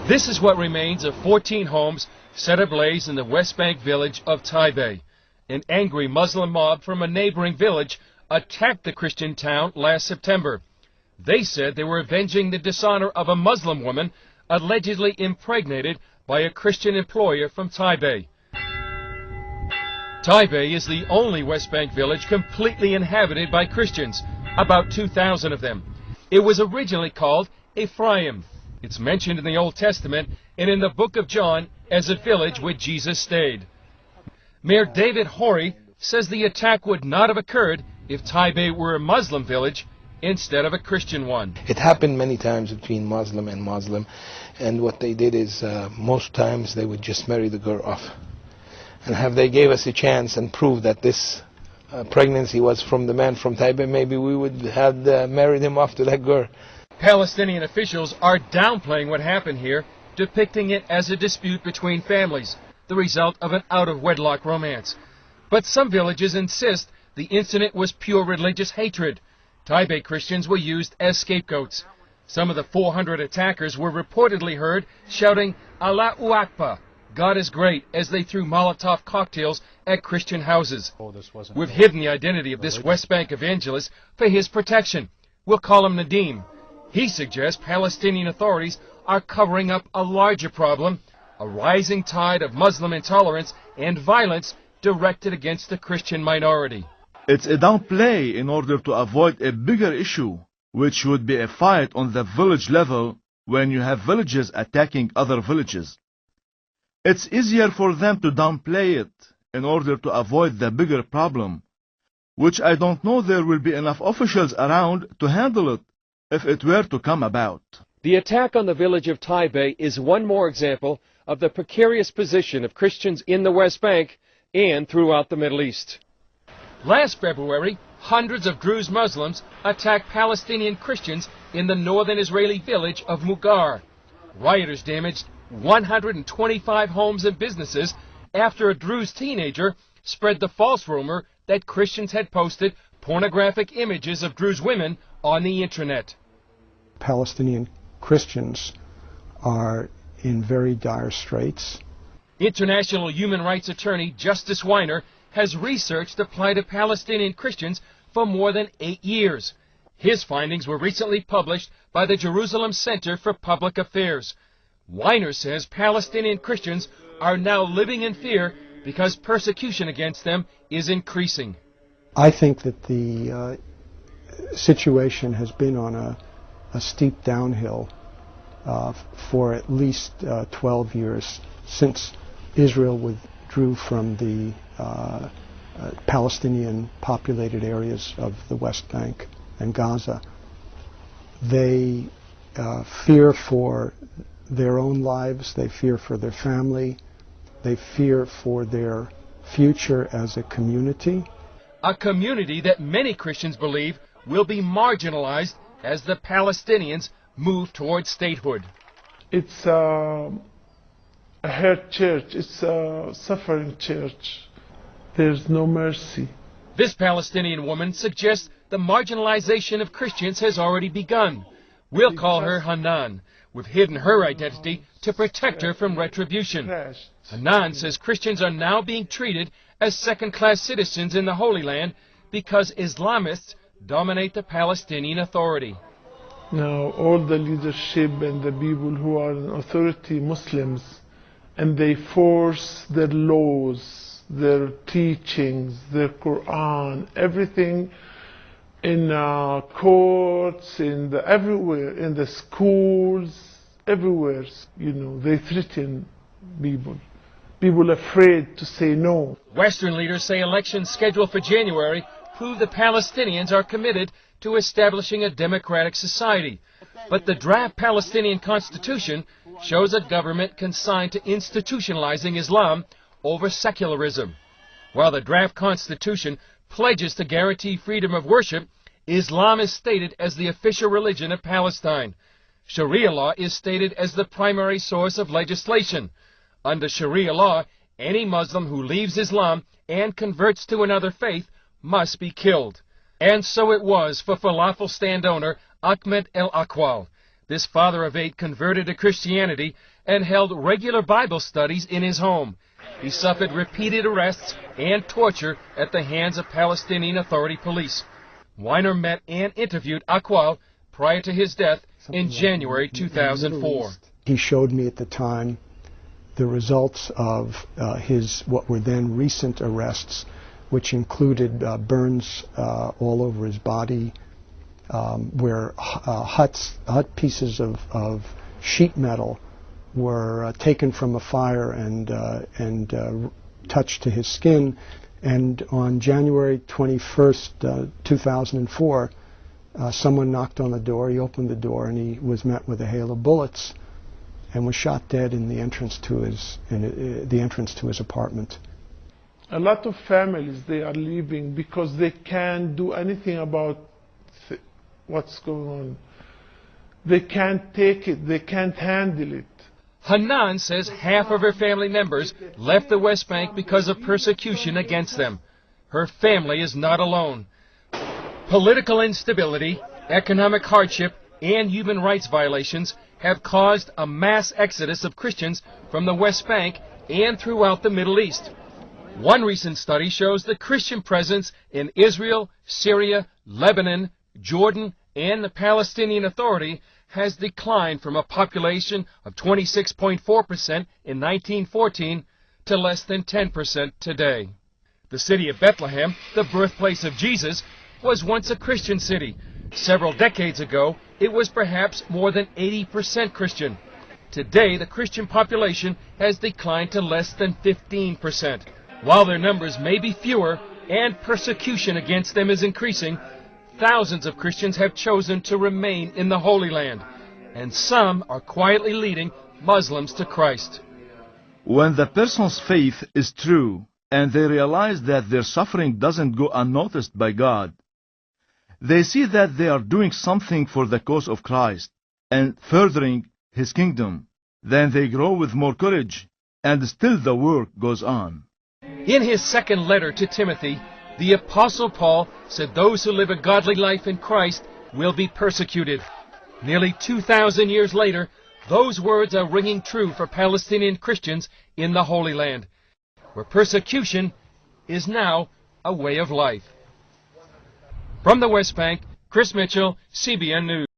This is what remains of 14 homes set ablaze in the West Bank village of Taibeh. An angry Muslim mob from a neighboring village attacked the Christian town last September. They said they were avenging the dishonor of a Muslim woman allegedly impregnated by a Christian employer from Taibeh. Taibeh is the only West Bank village completely inhabited by Christians, about 2,000 of them. It was originally called Ephraim. It's mentioned in the Old Testament and in the book of John as a village where Jesus stayed. Mayor David Horry says the attack would not have occurred if Taibeh were a Muslim village instead of a Christian one. It happened many times between Muslim and Muslim, and what they did is most times they would just marry the girl off. And have they gave us a chance and proved that this pregnancy was from the man from Taibeh, maybe we would have married him off to that girl. Palestinian officials are downplaying what happened here, depicting it as a dispute between families, the result of an out-of-wedlock romance. But some villages insist the incident was pure religious hatred. Taibeh Christians were used as scapegoats. Some of the 400 attackers were reportedly heard shouting, "Allahu Akbar," God is great, as they threw Molotov cocktails at Christian houses. We've hidden the identity of this West Bank evangelist for his protection. We'll call him Nadim. He suggests Palestinian authorities are covering up a larger problem, a rising tide of Muslim intolerance and violence directed against the Christian minority. It's a downplay in order to avoid a bigger issue, which would be a fight on the village level when you have villages attacking other villages. It's easier for them to downplay it in order to avoid the bigger problem, which I don't know there will be enough officials around to handle it if it were to come about. The attack on the village of Taibeh is one more example of the precarious position of Christians in the West Bank and throughout the Middle East. Last February, hundreds of Druze Muslims attacked Palestinian Christians in the northern Israeli village of Mugar. Rioters damaged 125 homes and businesses after a Druze teenager spread the false rumor that Christians had posted pornographic images of Druze women on the internet. Palestinian Christians are in very dire straits. International human rights attorney Justice Weiner has researched the plight of Palestinian Christians for more than 8 years. His findings were recently published by the Jerusalem Center for Public Affairs. Weiner says Palestinian Christians are now living in fear because persecution against them is increasing. I think that the situation has been on a steep downhill for at least 12 years since Israel withdrew from the Palestinian populated areas of the West Bank and Gaza. They fear for their own lives, they fear for their family, they fear for their future as a community. A community that many Christians believe will be marginalized as the Palestinians move towards statehood. It's a hurt church, it's a suffering church. There's no mercy. This Palestinian woman suggests the marginalization of Christians has already begun. We'll call her Hanan. We've hidden her identity to protect her from retribution. Hanan says Christians are now being treated as second-class citizens in the Holy Land because Islamists dominate the Palestinian Authority. Now all the leadership and the people who are in authority, Muslims, and they force their laws, their teachings, their Quran, everything in courts, everywhere, in the schools, everywhere, you know, they threaten people. People afraid to say no. Western leaders say elections scheduled for January prove the Palestinians are committed to establishing a democratic society. But the draft Palestinian constitution shows a government consigned to institutionalizing Islam over secularism. While the draft constitution pledges to guarantee freedom of worship, Islam is stated as the official religion of Palestine. Sharia law is stated as the primary source of legislation. Under Sharia law, any Muslim who leaves Islam and converts to another faith must be killed. And so it was for falafel stand owner Ahmed El Akwal. This father of 8 converted to Christianity and held regular Bible studies in his home. He suffered repeated arrests and torture at the hands of Palestinian Authority police. Weiner met and interviewed Aqwal prior to his death in January 2004. He showed me at the time the results of his what were then recent arrests, which included burns all over his body, where hot pieces of sheet metal were taken from a fire and touched to his skin. And on January 21st, 2004, someone knocked on the door. He opened the door, and he was met with a hail of bullets, and was shot dead in the entrance to his apartment. A lot of families, they are leaving because they can't do anything about what's going on. They can't take it. They can't handle it. Hanan says half of her family members left the West Bank because of persecution against them. Her family is not alone. Political instability, economic hardship, and human rights violations have caused a mass exodus of Christians from the West Bank and throughout the Middle East. One recent study shows the Christian presence in Israel, Syria, Lebanon, Jordan, and the Palestinian Authority has declined from a population of 26.4% in 1914 to less than 10% today. The city of Bethlehem, the birthplace of Jesus, was once a Christian city. Several decades ago, it was perhaps more than 80% Christian. Today, the Christian population has declined to less than 15%. While their numbers may be fewer and persecution against them is increasing, thousands of Christians have chosen to remain in the Holy Land, and some are quietly leading Muslims to Christ. When the person's faith is true and they realize that their suffering doesn't go unnoticed by God, they see that they are doing something for the cause of Christ and furthering His kingdom. Then they grow with more courage, and still the work goes on. In his second letter to Timothy, the Apostle Paul said those who live a godly life in Christ will be persecuted. Nearly 2,000 years later, those words are ringing true for Palestinian Christians in the Holy Land, where persecution is now a way of life. From the West Bank, Chris Mitchell, CBN News.